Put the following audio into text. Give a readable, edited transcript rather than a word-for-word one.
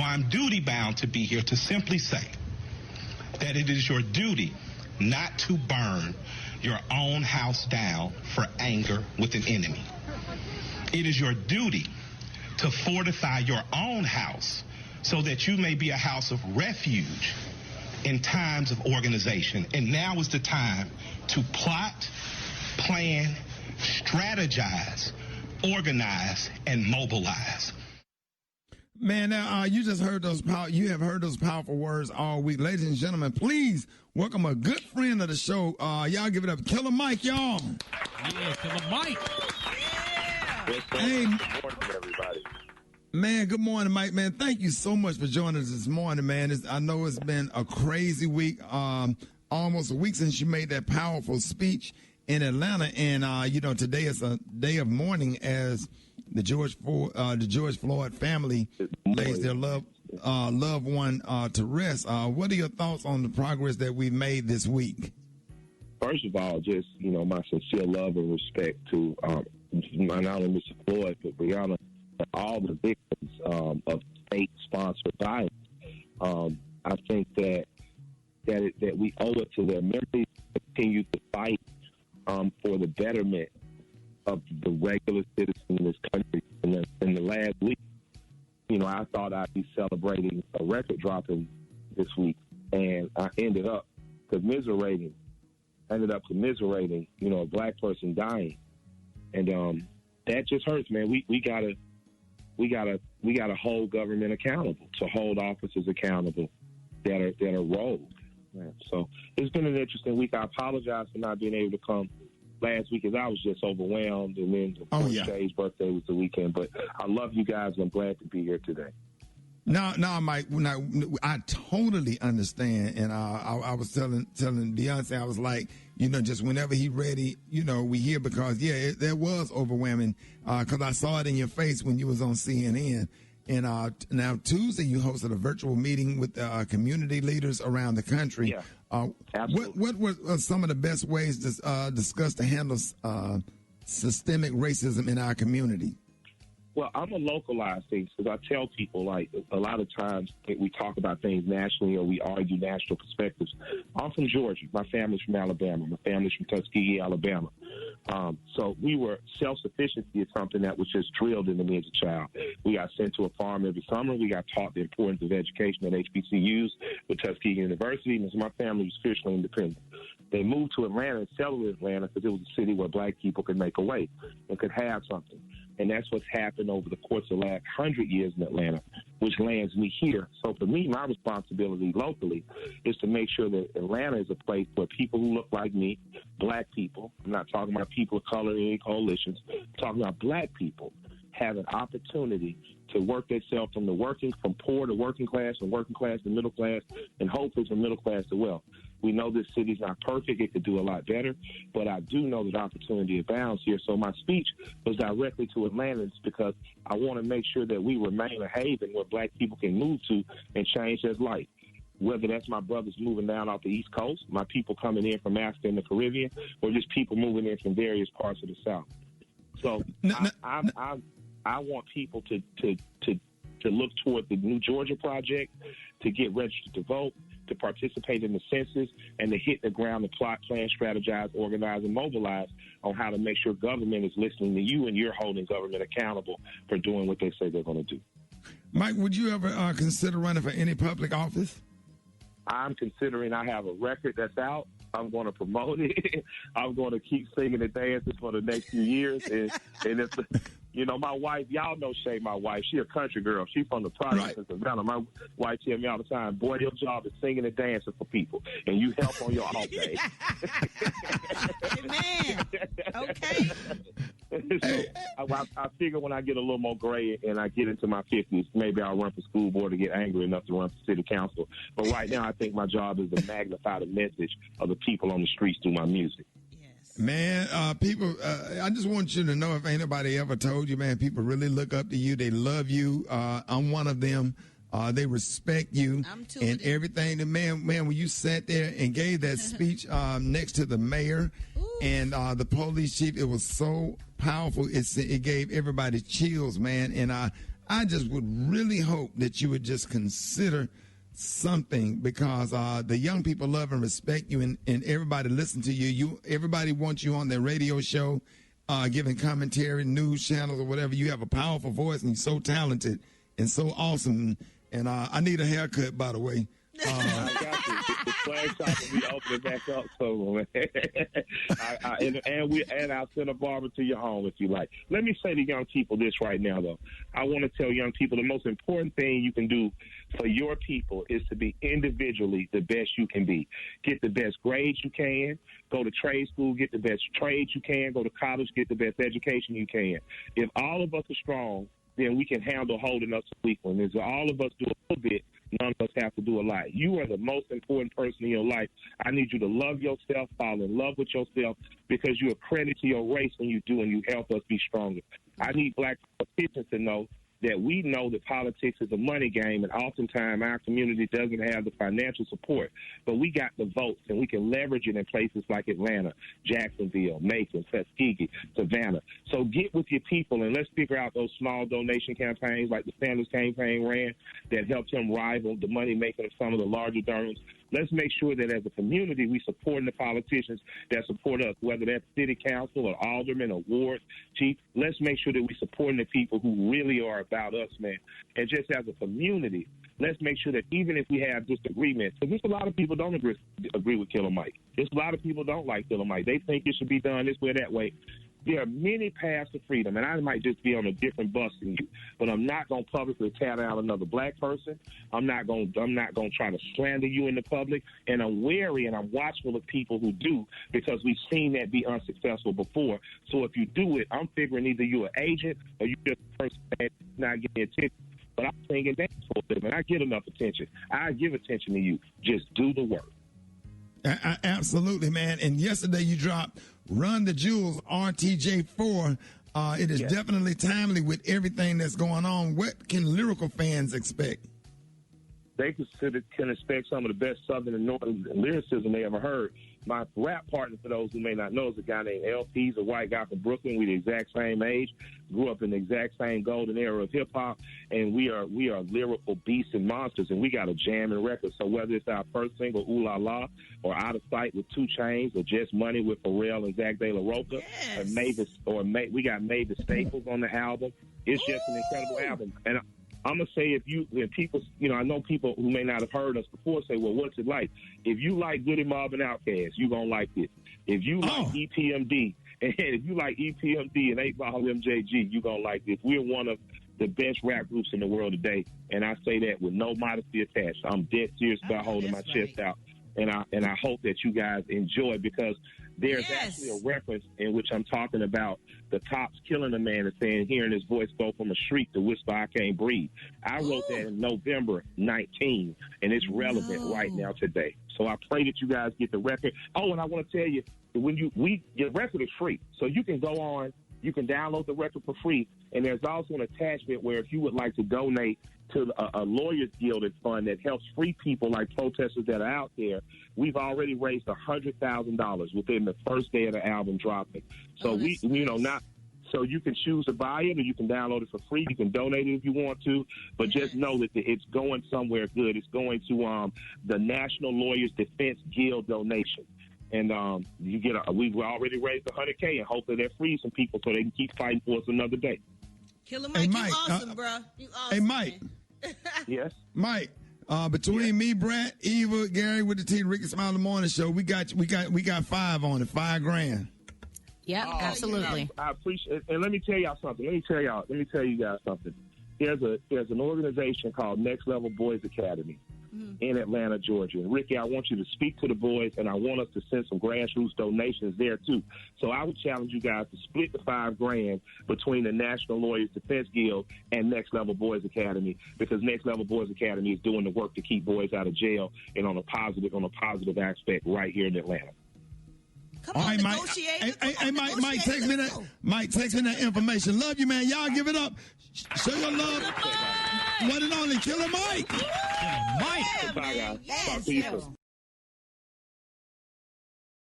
So I'm duty bound to be here to simply say that it is your duty not to burn your own house down for anger with an enemy. It is your duty to fortify your own house so that you may be a house of refuge in times of organization. And now is the time to plot, plan, strategize, organize, and mobilize. Man, now you just heard you have heard those powerful words all week. Ladies and gentlemen, please welcome a good friend of the show. Y'all give it up. Killer Mike, y'all. Yeah, Killer Mike. Yeah. Hey, good morning, everybody. Man, good morning, Mike. Man, thank you so much for joining us this morning, man. I know it's been a crazy week, almost a week since you made that powerful speech in Atlanta. And, today is a day of mourning as the George Floyd family lays their loved one to rest. What are your thoughts on the progress that we've made this week? First of all, just, my sincere love and respect to not only Mr. Floyd, but Breonna, and all the victims of state-sponsored violence. I think that we owe it to their memories to continue to fight for the betterment of the regular citizen in this country. In the last week, I thought I'd be celebrating a record dropping this week, and I ended up commiserating, a black person dying, and that just hurts, man. We gotta hold government accountable, to hold officers accountable that are rogue. Man. So it's been an interesting week. I apologize for not being able to come last week, as I was just overwhelmed, and then Shay's birthday was the weekend. But I love you guys. I'm glad to be here today. No, Mike. I totally understand, and I was telling Beyonce, I was like, just whenever he ready, we hear, because that was overwhelming, because I saw it in your face when you was on CNN. And now Tuesday you hosted a virtual meeting with community leaders around the country. Yeah, what were some of the best ways discussed to handle systemic racism in our community? Well, I'm going to localize things, because I tell people, like, a lot of times we talk about things nationally, or we argue national perspectives. I'm from Georgia. My family's from Alabama. My family's from Tuskegee, Alabama. So self-sufficiency is something that was just drilled into me as a child. We got sent to a farm every summer. We got taught the importance of education at HBCUs with Tuskegee University. And so my family was fiercely independent. They moved to Atlanta and settled in Atlanta because it was a city where black people could make a way and could have something. And that's what's happened over the course of the last 100 years in Atlanta, which lands me here. So for me, my responsibility locally is to make sure that Atlanta is a place where people who look like me, black people, I'm not talking about people of color in any coalitions, I'm talking about black people, have an opportunity to work themselves from poor to working class, and working class to middle class, and hopefully from middle class to wealth. We know this city's not perfect. It could do a lot better, but I do know that opportunity abounds here. So my speech was directly to Atlantans, because I want to make sure that we remain a haven where black people can move to and change their life. Whether that's my brothers moving down off the East Coast, my people coming in from Africa and the Caribbean, or just people moving in from various parts of the South. So I want people to look toward the New Georgia Project, to get registered to vote, to participate in the census, and to hit the ground, to plot, plan, strategize, organize, and mobilize on how to make sure government is listening to you, and you're holding government accountable for doing what they say they're going to do. Mike, would you ever consider running for any public office? I'm considering. I have a record that's out. I'm going to promote it. I'm going to keep singing and dancing for the next few years. And it's, my wife, y'all know Shay, my wife, she a country girl. She from the projects in Savannah. My wife tell me all the time, boy, your job is singing and dancing for people, and you help on your off day. Amen. Okay. So I figure when I get a little more gray and I get into my 50s, maybe I'll run for school board to get angry enough to run for city council. But right now, I think my job is to magnify the message of the people on the streets through my music. Man, people, I just want you to know, if anybody ever told you, man, people really look up to you. They love you. I'm one of them. They respect you and everything. And man, when you sat there and gave that speech next to the mayor and the police chief, it was so powerful. It gave everybody chills, man. And I just would really hope that you would just consider something, because the young people love and respect you, and everybody listen to you. Everybody wants you on their radio show, giving commentary, news channels or whatever. You have a powerful voice and you're so talented and so awesome. And I need a haircut, by the way. I got you. The flag shop will be opening back up soon. and I'll send a barber to your home if you like. Let me say to young people this right now, though. I want to tell young people the most important thing you can do for your people is to be individually the best you can be. Get the best grades you can. Go to trade school, get the best trades you can. Go to college, get the best education you can. If all of us are strong, then we can handle holding us weak ones. If all of us do a little bit, none of us have to do a lot. You are the most important person in your life. I need you to love yourself, fall in love with yourself, because you're a credit to your race when you do, and you help us be stronger. I need black politicians to know that we know that politics is a money game, and oftentimes our community doesn't have the financial support. But we got the votes, and we can leverage it in places like Atlanta, Jacksonville, Macon, Tuskegee, Savannah. So get with your people, and let's figure out those small donation campaigns like the Sanders campaign ran that helped him rival the money-making of some of the larger donors. Let's make sure that as a community we support the politicians that support us, whether that's city council or alderman or ward chief. Let's make sure that we support the people who really are about us, man. And just as a community, let's make sure that even if we have disagreements, because there's a lot of people don't agree with Killer Mike. There's a lot of people don't like Killer Mike. They think it should be done this way or that way. There are many paths to freedom, and I might just be on a different bus than you, but I'm not going to publicly tear down another black person. I'm not going to try to slander you in the public, and I'm wary and I'm watchful of people who do, because we've seen that be unsuccessful before. So if you do it, I'm figuring either you're an agent or you're just a person that's not getting attention. But I'm singing dance for a living. I get enough attention. I give attention to you. Just do the work. Absolutely, man. And yesterday you dropped Run the Jewels RTJ4. It is definitely timely with everything that's going on. What can lyrical fans expect? They can expect some of the best Southern and Northern lyricism they ever heard. My rap partner, for those who may not know, is a guy named LP. He's a white guy from Brooklyn. We're the exact same age, grew up in the exact same golden era of hip-hop, and we are lyrical beasts and monsters, and we got a jamming record. So whether it's our first single, Ooh La La, or Out of Sight with 2 Chainz, or Just Money with Pharrell and Zach De La Rocha, we got Mavis Staples on the album. It's just an incredible album. And I'm going to say, if people, I know people who may not have heard us before say, well, what's it like? If you like Goody Mob and Outkast, you're going to like this. If you like EPMD, and if you like EPMD and 8 Ball MJG, you're going to like this. We're one of the best rap groups in the world today, and I say that with no modesty attached. I'm dead serious about holding my chest out, and I hope that you guys enjoy, because there's actually a reference in which I'm talking about the cops killing a man and saying, hearing his voice go from a shriek to whisper, I can't breathe. I wrote that in November 19, and it's relevant right now today. So I pray that you guys get the record. Oh, and I want to tell you, your record is free. So you can go on, you can download the record for free, and there's also an attachment where if you would like to donate to a Lawyers Guild fund that helps free people like protesters that are out there, we've already raised $100,000 within the first day of the album dropping. So so you can choose to buy it or you can download it for free. You can donate it if you want to, but just know that it's going somewhere good. It's going to the National Lawyers Defense Guild donation. And we've already raised $100K, and hopefully that frees some people so they can keep fighting for us another day. Killer Mike, you awesome, bro. You awesome. Hey, Mike. Yes? Mike, between me, Brad, Eva, Gary with the T, Rickey Smiley Morning Show, we got 5 on it, $5,000. Yep, absolutely. I appreciate it. And let me tell y'all something. Let me tell you guys something. There's an organization called Next Level Boys Academy in Atlanta, Georgia. And Ricky, I want you to speak to the boys, and I want us to send some grassroots donations there too. So I would challenge you guys to split the $5,000 between the National Lawyers Defense Guild and Next Level Boys Academy, because Next Level Boys Academy is doing the work to keep boys out of jail and on a positive aspect right here in Atlanta. Come on, right, Mike. Hey, Mike, text me that. Mike, text me that information. Love you, man. Y'all give it up. Show your love. One and only Killer Mike. Mike. Bye, guys. Talk to you soon.